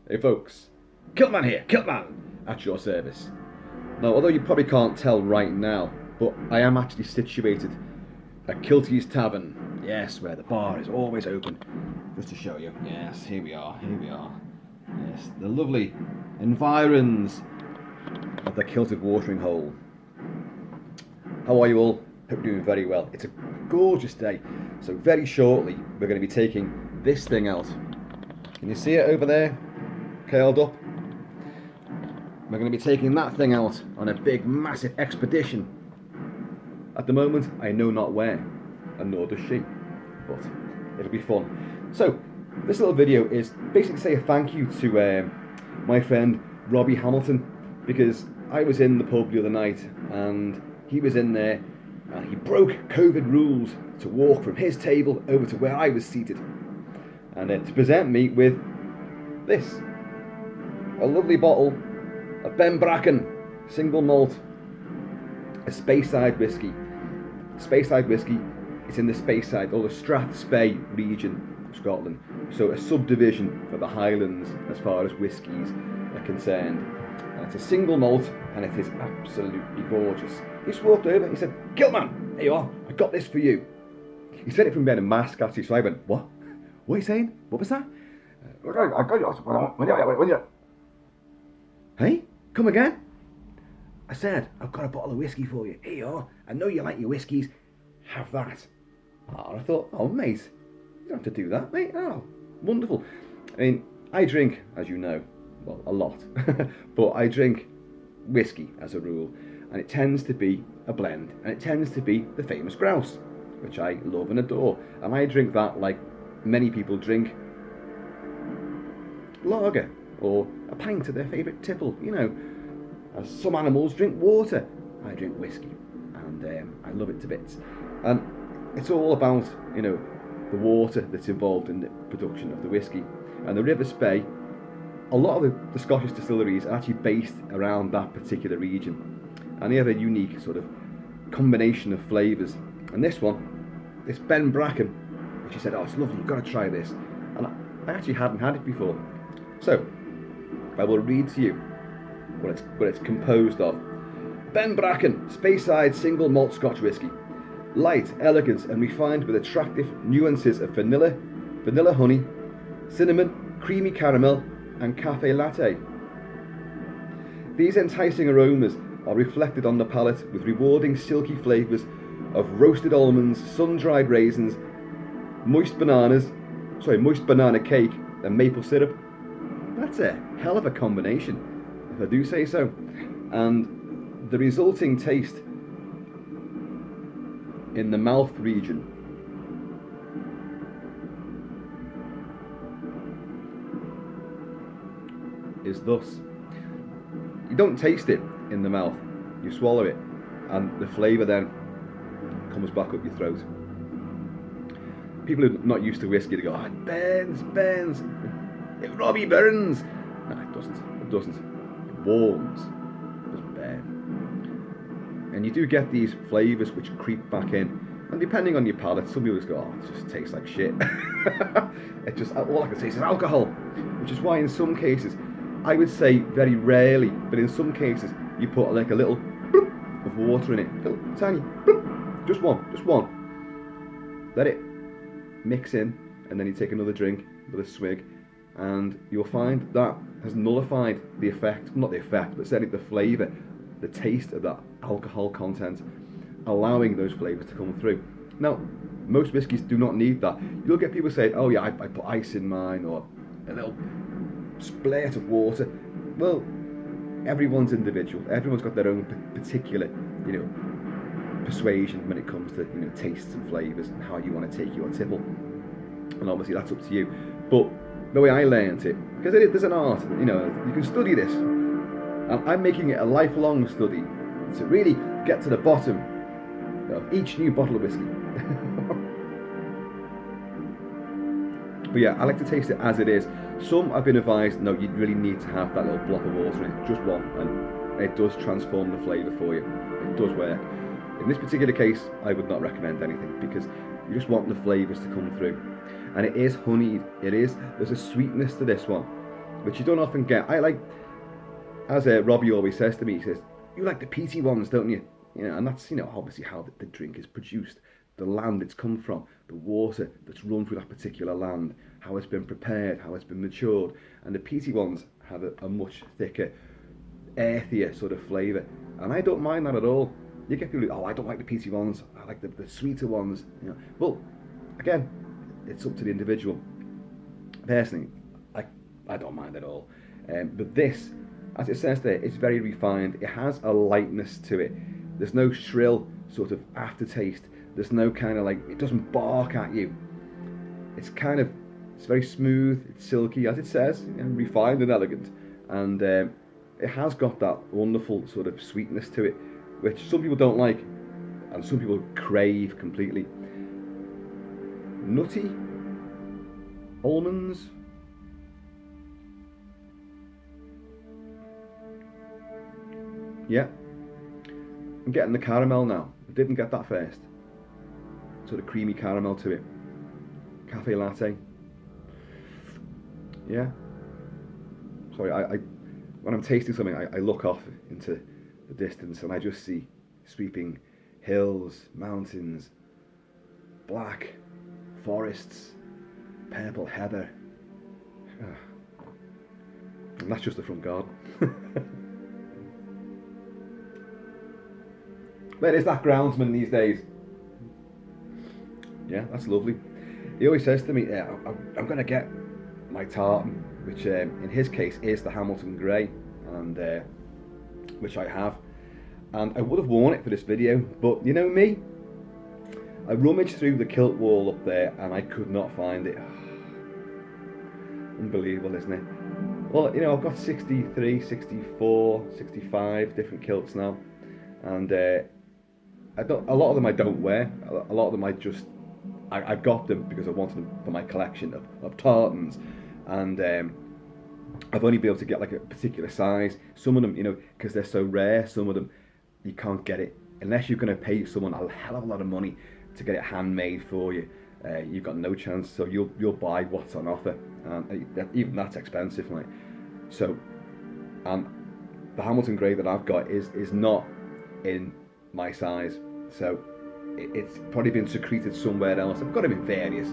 Hey folks, Kilt-Man here, Kilt-Man, at your service. Now, although you probably can't tell right now, but I am actually situated at Kilty's Tavern. Yes, where the bar is always open. Just to show you. Yes, here we are, here we are. Yes, the lovely environs of the Kilted watering hole. How are you all? Hope you're doing very well. It's a gorgeous day. So very shortly, we're going to be taking this thing out. Can you see it over there? Curled up. We're going to be taking that thing out on a big, massive expedition. At the moment, I know not where, and nor does she, but it'll be fun. So, this little video is basically to say a thank you to my friend Robbie Hamilton, because I was in the pub the other night, and he was in there, and he broke COVID rules to walk from his table over to where I was seated, and to present me with this. A lovely bottle of Ben Bracken single malt, a Speyside whisky. Speyside whisky, it's in the Speyside or the Strathspey region of Scotland, so a subdivision of the Highlands as far as whiskies are concerned. And it's a single malt, and it is absolutely gorgeous. He just walked over, he said, "Kilt-Man, here you are, I got this for you." He said it from behind a mask actually, so I went, "What? What are you saying? What was that?" Hey, come again? I said, "I've got a bottle of whiskey for you. Here you are. I know you like your whiskies. Have that." Oh, I thought, oh, mate, you don't have to do that, mate. Oh, wonderful. I mean, I drink, as you know, well, a lot, but I drink whiskey as a rule, and it tends to be a blend, and it tends to be the famous grouse, which I love and adore. And I drink that like many people drink lager or a pint of their favourite tipple, you know. As some animals drink water, I drink whiskey, and I love it to bits. And it's all about, you know, the water that's involved in the production of the whiskey. And the River Spey, a lot of the Scottish distilleries are actually based around that particular region, and they have a unique sort of combination of flavours. And this one, this Ben Bracken, which he said, "Oh, it's lovely, you've got to try this," and I actually hadn't had it before. So I will read to you what it's composed of. Ben Bracken Speyside single malt Scotch whisky, light, elegant, and refined with attractive nuances of vanilla honey, cinnamon, creamy caramel, and cafe latte. These enticing aromas are reflected on the palate with rewarding silky flavours of roasted almonds, sun-dried raisins, moist banana cake, and maple syrup. That's a hell of a combination, if I do say so. And the resulting taste in the mouth region is thus. You don't taste it in the mouth, you swallow it, and the flavour then comes back up your throat. People who are not used to whiskey, they go, "Oh, it burns, it Robbie burns." No, it doesn't. It warms, it doesn't burn. And you do get these flavours which creep back in, and depending on your palate, some people just go, "Oh, it just tastes like shit." It just, all I can say is alcohol, which is why in some cases, I would say very rarely, but in some cases, you put like a little bloop of water in it, a little tiny bloop, just one. Let it mix in, and then you take another drink with a swig, and you'll find that has nullified the effect, not the effect, but certainly the flavour, the taste of that alcohol content, allowing those flavours to come through. Now, most whiskies do not need that. You'll get people saying, "Oh yeah, I put ice in mine," or a little splat of water. Well, everyone's individual. Everyone's got their own particular, you know, persuasion when it comes to, you know, tastes and flavours and how you want to take your tipple. And obviously that's up to you. But the way I learned it, because there's an art, you know, you can study this. And I'm making it a lifelong study to really get to the bottom of each new bottle of whiskey. But yeah, I like to taste it as it is. Some I've been advised, no, you really need to have that little block of water in it, just one, and it does transform the flavour for you. It does work. In this particular case, I would not recommend anything, because you just want the flavours to come through. And it is honeyed. There's a sweetness to this one. which you don't often get. I like, as Robbie always says to me, he says, "You like the peaty ones, don't you?" And that's obviously how the drink is produced, the land it's come from, the water that's run through that particular land, how it's been prepared, how it's been matured, and the peaty ones have a much thicker, earthier sort of flavour, and I don't mind that at all. You get people who, I don't like the peaty ones, I like the sweeter ones. Well, again, it's up to the individual. Personally, I don't mind at all. But this, as it says there, it's very refined. It has a lightness to it. There's no shrill sort of aftertaste. There's no kind of it doesn't bark at you. It's very smooth, it's silky, as it says, and refined and elegant. And it has got that wonderful sort of sweetness to it, which some people don't like, and some people crave completely. Nutty, almonds. Yeah, I'm getting the caramel now. I didn't get that first. Sort of creamy caramel to it. Cafe latte. Yeah. Sorry, I when I'm tasting something, I look off into the distance and I just see sweeping hills, mountains, black forests, purple heather. And that's just the front garden. Where is that groundsman these days? Yeah, that's lovely. He always says to me, I'm going to get my tartan, which in his case is the Hamilton Grey, and which I have. And I would have worn it for this video, but you know me, I rummaged through the kilt wall up there and I could not find it. Unbelievable, isn't it? Well, I've got 63, 64, 65 different kilts now, and a lot of them I don't wear. A lot of them I got them because I wanted them for my collection of tartans, and I've only been able to get a particular size. Some of them, because they're so rare, some of them you can't get it unless you're going to pay someone a hell of a lot of money to get it handmade for you. You've got no chance, so you'll buy what's on offer, and even that's expensive, like. So, the Hamilton Grey that I've got is not in my size, so it's probably been secreted somewhere else. I've got them in various,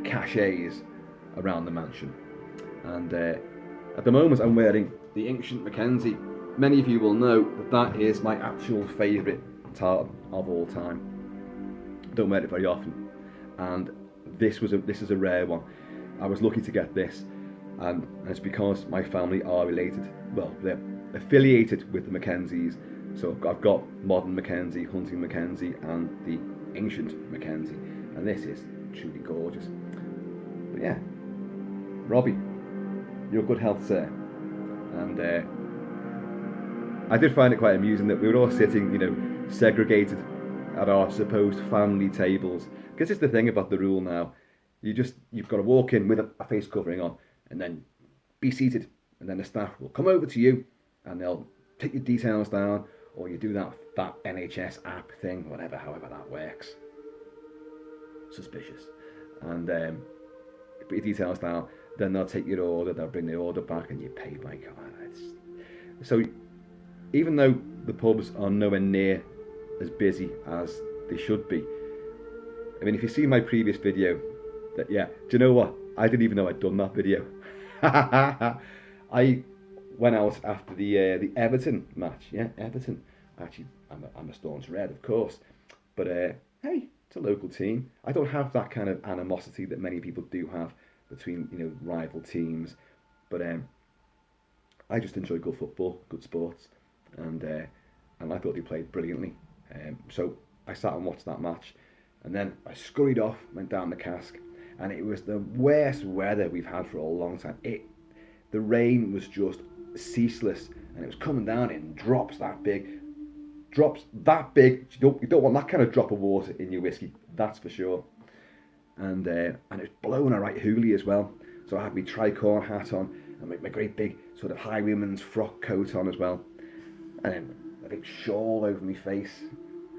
cachets around the mansion, and at the moment I'm wearing the Ancient Mackenzie. Many of you will know that is my actual favourite tartan of all time. Don't wear it very often, and this is a rare one. I was lucky to get this, and it's because my family are related. Well, they're affiliated with the Mackenzies. So I've got modern Mackenzie, hunting Mackenzie, and the ancient Mackenzie, and this is truly gorgeous. But yeah, Robbie, your good health, sir. And I did find it quite amusing that we were all sitting, segregated at our supposed family tables. Because it's the thing about the rule now, you've got to walk in with a face covering on, and then be seated, and then the staff will come over to you, and they'll take your details down. Or you do that NHS app thing, however that works. Suspicious. And put your details down, then they'll take your order, they'll bring the order back, and you pay by card. So even though the pubs are nowhere near as busy as they should be, I mean, if you see my previous video, do you know what? I didn't even know I'd done that video. I went out after the Everton match. Yeah, Everton. Actually, I'm a staunch Red, of course. But hey, it's a local team. I don't have that kind of animosity that many people do have between rival teams. But I just enjoy good football, good sports, and I thought they played brilliantly. So I sat and watched that match, and then I scurried off, went down the cask, and it was the worst weather we've had for a long time. The rain was just ceaseless, and it was coming down in drops that big. You don't want that kind of drop of water in your whiskey, that's for sure. And it was blowing a right hoolie as well. So I had my tricorn hat on and my great big sort of highwayman's frock coat on as well, and then a big shawl over my face,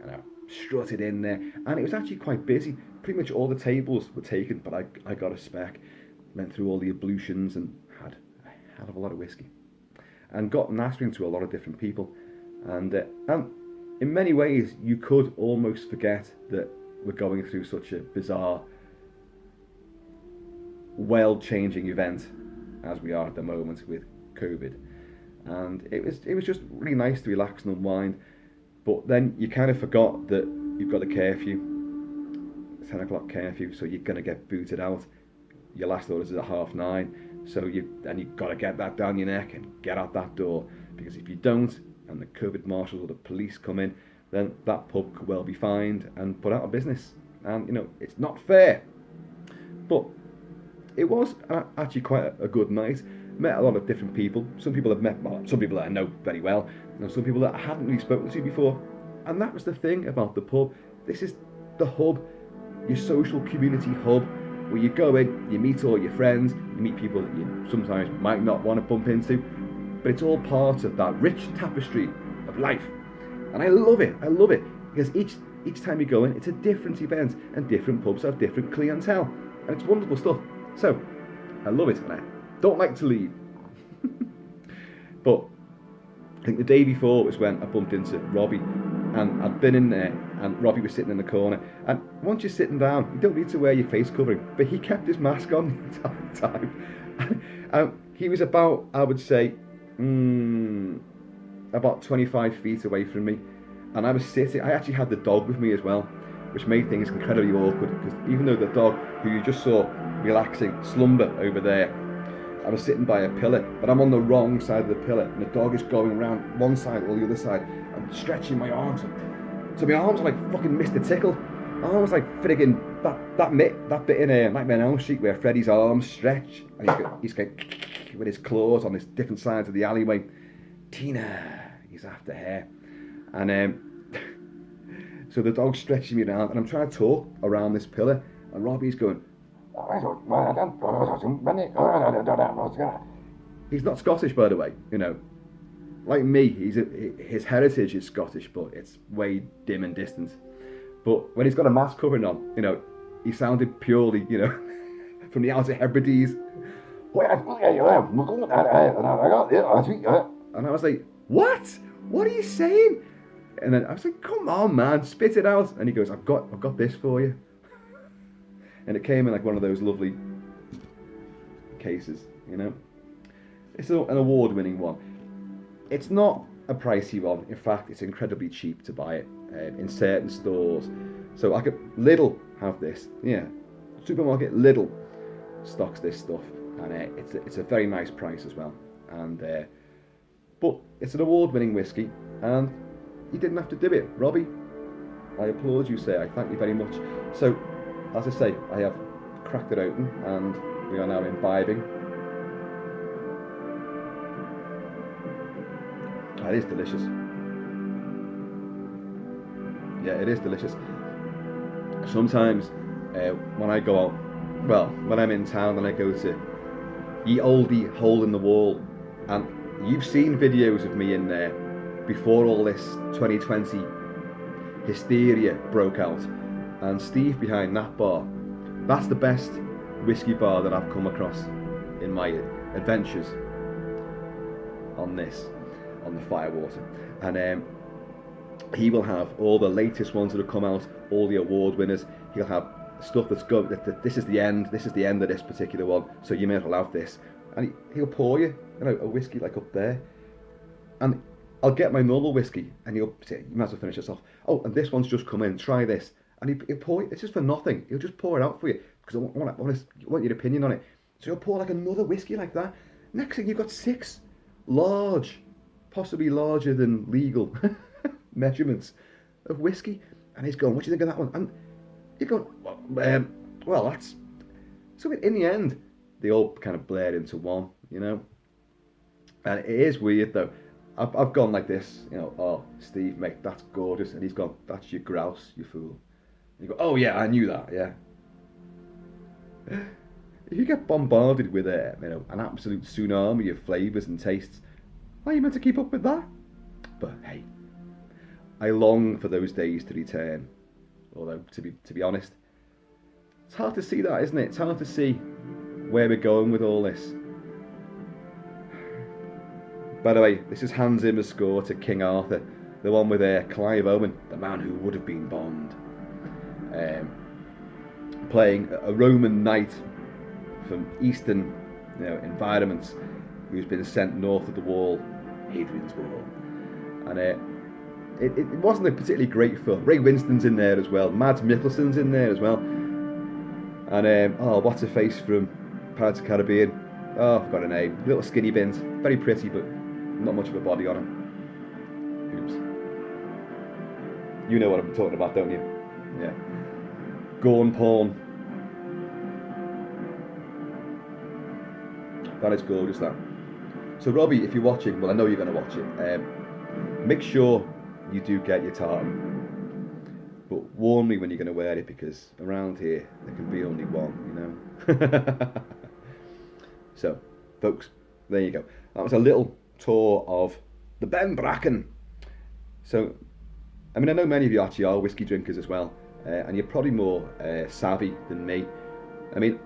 and I strutted in there, and it was actually quite busy. Pretty much all the tables were taken, but I got a spec, went through all the ablutions and had a hell of a lot of whiskey, and got mastering to a lot of different people, and in many ways you could almost forget that we're going through such a bizarre, world-changing event as we are at the moment with COVID, and it was just really nice to relax and unwind. But then you kind of forgot that you've got a curfew, 10 o'clock curfew, so you're going to get booted out. Your last orders is at 9:30, so you've got to get that down your neck and get out that door, because if you don't, and the COVID marshals or the police come in, then that pub could well be fined and put out of business. And it's not fair. But it was actually quite a good night. Met a lot of different people. Some people some people that I know very well, and some people that I hadn't really spoken to before. And that was the thing about the pub. This is the hub, your social community hub, where you go in, you meet all your friends, you meet people that you sometimes might not want to bump into, but it's all part of that rich tapestry of life. And I love it, because each time you go in, it's a different event, and different pubs have different clientele, and it's wonderful stuff. So, I love it, and I don't like to leave. But I think the day before was when I bumped into Robbie, and I'd been in there, and Robbie was sitting in the corner, and once you're sitting down, you don't need to wear your face covering, but he kept his mask on the entire time. He was about, I would say, about 25 feet away from me, and I was sitting. I actually had the dog with me as well, which made things incredibly awkward, because even though the dog, who you just saw relaxing slumber over there, I was sitting by a pillar, but I'm on the wrong side of the pillar, and the dog is going around one side or the other side. I'm stretching my arms, so my arms are like fucking Mr. Tickle. My arms like friggin' that bit in Nightmare on Elm Street where Freddy's arms stretch, and he's going with his claws on his different sides of the alleyway. Tina, he's after her, and so the dog's stretching me around, and I'm trying to talk around this pillar, and Robbie's going. He's not Scottish, by the way. Like me, his heritage is Scottish, but it's way dim and distant. But when he's got a mask covering on, he sounded purely, from the Outer Hebrides. And I was like, what? What are you saying? And then I was like, come on, man, spit it out. And he goes, I've got this for you. And it came in like one of those lovely cases, It's an award-winning one. It's not a pricey one. In fact, it's incredibly cheap to buy it in certain stores. So Lidl have this. Yeah, supermarket Lidl stocks this stuff, and it's a very nice price as well. And but it's an award-winning whiskey, and you didn't have to do it, Robbie. I applaud you, sir. I thank you very much. So, as I say, I have cracked it open, and we are now imbibing. It is delicious. Yeah, it is delicious. Sometimes when I go out, when I'm in town and I go to ye oldie hole in the wall, and you've seen videos of me in there before all this 2020 hysteria broke out, and Steve behind that bar, that's the best whiskey bar that I've come across in my adventures on the Firewater. And he will have all the latest ones that have come out, all the award winners. He'll have stuff that's going, this is the end of this particular one, so you may as well have this. And he'll pour you a whiskey like up there, and I'll get my normal whiskey, and he'll say, you might as well finish this off. Oh, and this one's just come in, try this. And he'll pour it, it's just for nothing. He'll just pour it out for you, because I want your opinion on it. So he'll pour like another whiskey like that. Next thing, you've got 6 large, possibly larger than legal measurements of whiskey. And he's going, what do you think of that one? And you're going, well, that's... So in the end, they all kind of bled into one, And it is weird, though. I've gone like this, oh, Steve, mate, that's gorgeous. And he's gone, that's your grouse, you fool. And you go, oh yeah, I knew that, yeah. If you get bombarded with an absolute tsunami of flavours and tastes, how are you meant to keep up with that? But hey, I long for those days to return. Although, to be honest, it's hard to see that, isn't it? It's hard to see where we're going with all this. By the way, this is Hans Zimmer's score to King Arthur, the one with Clive Owen, the man who would have been Bond, playing a Roman knight from Eastern, environments, who's been sent north of the Wall, Hadrian's Wall, and it wasn't a particularly great film. Ray Winston's in there as well, Mads Mikkelsen's in there as well, and what's her face from Pirates of the Caribbean? Oh, I forgot her name. Little skinny bins, very pretty, but not much of a body on her. Oops. You know what I'm talking about, don't you? Yeah. Gorn porn. That is gorgeous, that. So Robbie, if you're watching, well, I know you're going to watch it, make sure you do get your tartan. But warn me when you're going to wear it, because around here there can be only one, So, folks, there you go. That was a little tour of the Ben Bracken. So, I mean, I know many of you actually are whiskey drinkers as well, and you're probably more savvy than me. I mean,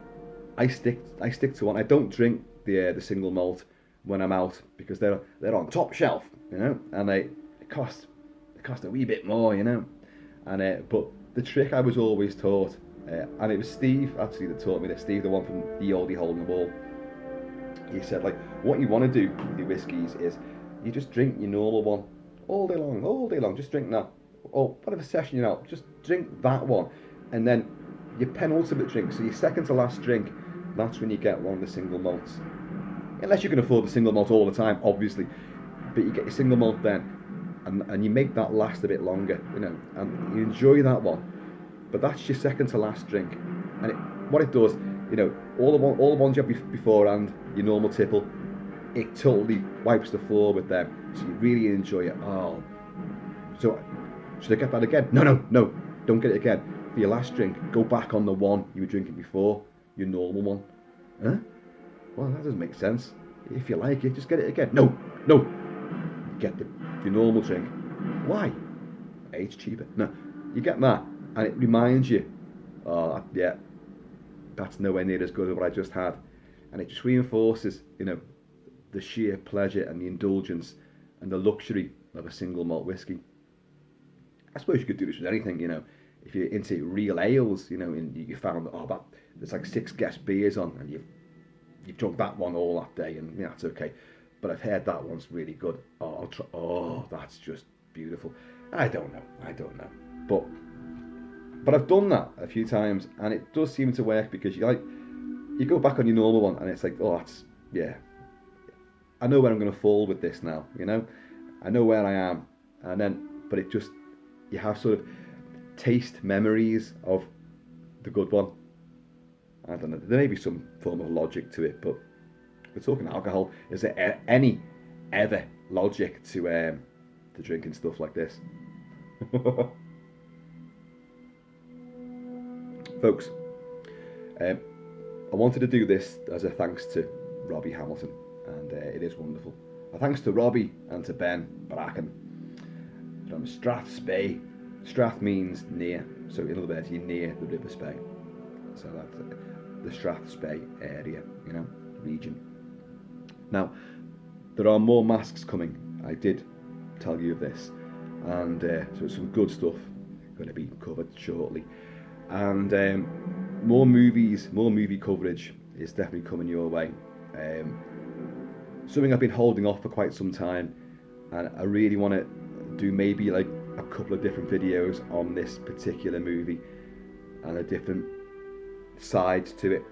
I stick to one. I don't drink the single malt when I'm out, because they're on top shelf, and they cost a wee bit more, and but the trick I was always taught, and it was Steve actually that taught me this. Steve, the one from the oldie hole in the wall. He said, like, what you want to do with your whiskies is you just drink your normal one all day long. Just drink that, or whatever session you're out, just drink that one, and then your penultimate drink, so your second to last drink, that's when you get one of the single malts. Unless you can afford the single malt all the time, obviously, but you get your single malt then, and you make that last a bit longer, and you enjoy that one. But that's your second to last drink, and what it does, all the ones you have beforehand, your normal tipple, it totally wipes the floor with them, so you really enjoy it. Oh, so should I get that again? No, don't get it again. For your last drink, go back on the one you were drinking before, your normal one. Huh? Well, that doesn't make sense. If you like it, just get it again. No, get your normal drink. Why? It's cheaper. No, you get that, and it reminds you, oh yeah, that's nowhere near as good as what I just had, and it just reinforces, the sheer pleasure and the indulgence and the luxury of a single malt whiskey. I suppose you could do this with anything, if you're into real ales, and you found that there's like 6 guest beers on, and you've drunk that one all that day, and that's okay. But I've heard that one's really good. Oh, I'll try. Oh, that's just beautiful. I don't know, but I've done that a few times, and it does seem to work, because you go back on your normal one, and it's like, oh, I know where I'm going to fall with this now, I know where I am, but it just, you have sort of taste memories of the good one. I don't know, there may be some form of logic to it, but we're talking alcohol. Is there any ever logic to drinking stuff like this? Folks, I wanted to do this as a thanks to Robbie Hamilton, and it is wonderful. A thanks to Robbie and to Ben Bracken from Strathspey. Strath means near, so in other words, you're near the River Spey. So that's the Strathspey area, region. Now, there are more masks coming. I did tell you of this, and so some good stuff going to be covered shortly. And more movie coverage is definitely coming your way. Something I've been holding off for quite some time, and I really want to do maybe like a couple of different videos on this particular movie and the different sides to it.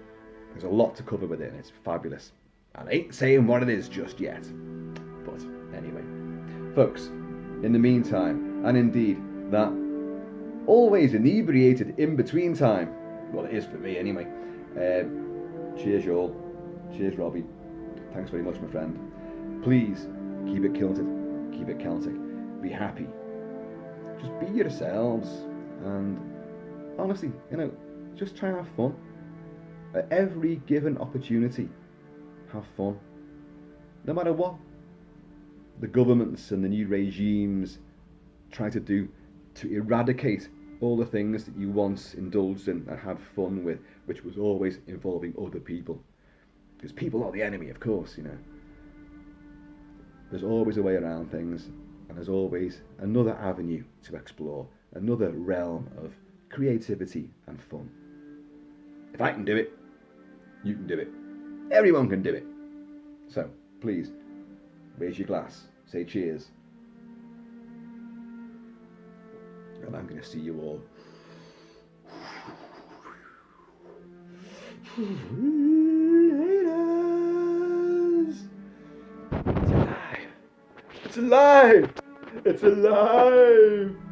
There's a lot to cover with it, and it's fabulous. And I ain't saying what it is just yet. But anyway, folks, in the meantime, and indeed that always inebriated in between time, well, it is for me anyway. Cheers, y'all. Cheers, Robbie. Thanks very much, my friend. Please keep it kilted, keep it Celtic, be happy. Just be yourselves, and honestly, just try and have fun. At every given opportunity, have fun. No matter what the governments and the new regimes try to do to eradicate all the things that you once indulged in and had fun with, which was always involving other people. Because people are the enemy, of course, There's always a way around things, and there's always another avenue to explore, another realm of creativity and fun. If I can do it, you can do it. Everyone can do it. So, please, raise your glass, say cheers. And I'm going to see you all. It's alive! It's alive! It's alive!